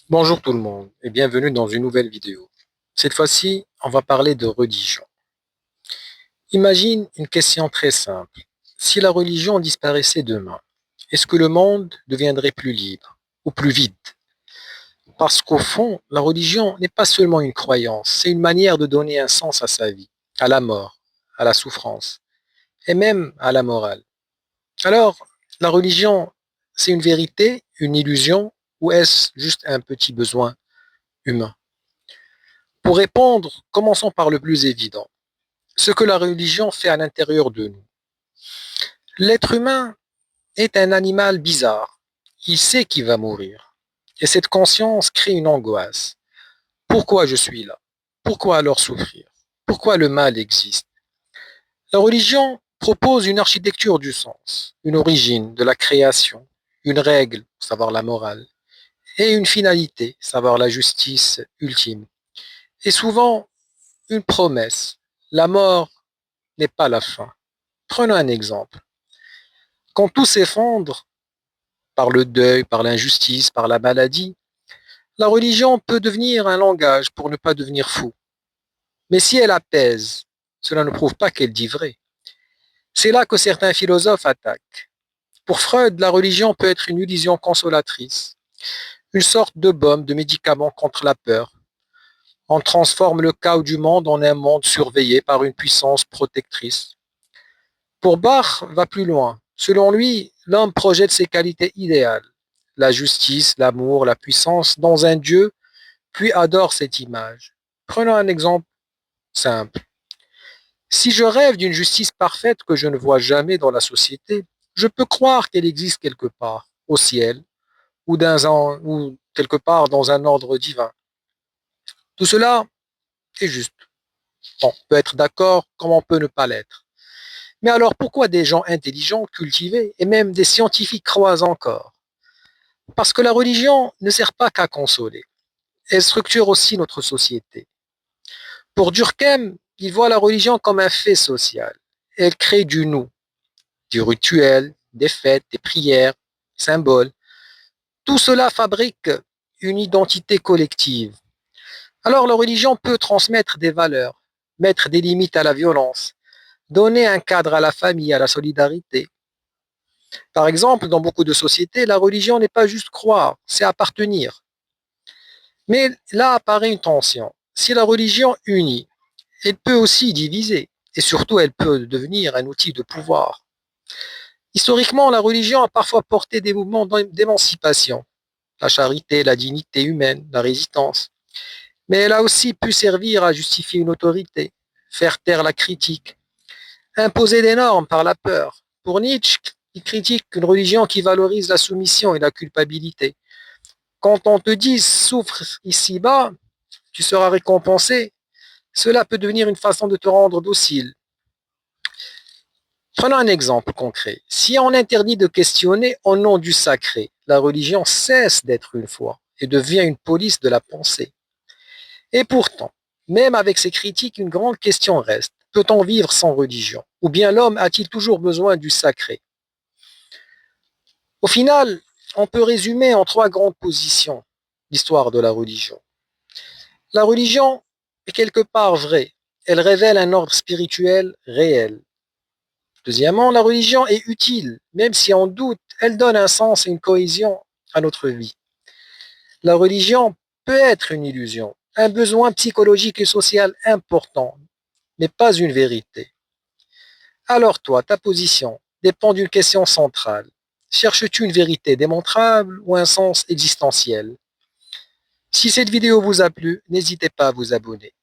Bonjour tout le monde et bienvenue dans une nouvelle vidéo. Cette fois-ci, on va parler de religion. Imagine une question très simple. Si la religion disparaissait demain, est-ce que le monde deviendrait plus libre ou plus vide? Parce qu'au fond, la religion n'est pas seulement une croyance, c'est une manière de donner un sens à sa vie, à la mort, à la souffrance et même à la morale. Alors, la religion, c'est une vérité, une illusion ou est-ce juste un petit besoin humain? Pour répondre, commençons par le plus évident, ce que la religion fait à l'intérieur de nous. L'être humain est un animal bizarre. Il sait qu'il va mourir. Et cette conscience crée une angoisse. Pourquoi je suis là? Pourquoi alors souffrir? Pourquoi le mal existe? La religion propose une architecture du sens, une origine de la création, une règle, savoir la morale, et une finalité, savoir la justice ultime. Et souvent, une promesse. La mort n'est pas la fin. Prenons un exemple. Quand tout s'effondre, par le deuil, par l'injustice, par la maladie, la religion peut devenir un langage pour ne pas devenir fou. Mais si elle apaise, cela ne prouve pas qu'elle dit vrai. C'est là que certains philosophes attaquent. Pour Freud, la religion peut être une illusion consolatrice, une sorte de baume, de médicament contre la peur. On transforme le chaos du monde en un monde surveillé par une puissance protectrice. Pour Bach, va plus loin. Selon lui, l'homme projette ses qualités idéales, la justice, l'amour, la puissance, dans un Dieu, puis adore cette image. Prenons un exemple simple. Si je rêve d'une justice parfaite que je ne vois jamais dans la société, je peux croire qu'elle existe quelque part, au ciel, ou quelque part dans un ordre divin. Tout cela est juste. On peut être d'accord comme on peut ne pas l'être. Mais alors pourquoi des gens intelligents, cultivés et même des scientifiques croient encore? Parce que la religion ne sert pas qu'à consoler, elle structure aussi notre société. Pour Durkheim, il voit la religion comme un fait social. Elle crée du nous, du rituel, des fêtes, des prières, des symboles. Tout cela fabrique une identité collective. Alors la religion peut transmettre des valeurs, mettre des limites à la violence, donner un cadre à la famille, à la solidarité. Par exemple, dans beaucoup de sociétés, la religion n'est pas juste croire, c'est appartenir. Mais là apparaît une tension. Si la religion unit, elle peut aussi diviser, et surtout elle peut devenir un outil de pouvoir. Historiquement, la religion a parfois porté des mouvements d'émancipation, la charité, la dignité humaine, la résistance. Mais elle a aussi pu servir à justifier une autorité, faire taire la critique, imposer des normes par la peur. Pour Nietzsche, il critique une religion qui valorise la soumission et la culpabilité. Quand on te dit souffre ici-bas, tu seras récompensé, cela peut devenir une façon de te rendre docile. Prenons un exemple concret. Si on interdit de questionner au nom du sacré, la religion cesse d'être une foi et devient une police de la pensée. Et pourtant, même avec ces critiques, une grande question reste. Peut-on vivre sans religion? Ou bien l'homme a-t-il toujours besoin du sacré? Au final, on peut résumer en trois grandes positions l'histoire de la religion. La religion est quelque part vraie. Elle révèle un ordre spirituel réel. Deuxièmement, la religion est utile. Même si on doute, elle donne un sens et une cohésion à notre vie. La religion peut être une illusion, un besoin psychologique et social important, mais pas une vérité. Alors toi, ta position dépend d'une question centrale. Cherches-tu une vérité démontrable ou un sens existentiel? Si cette vidéo vous a plu, n'hésitez pas à vous abonner.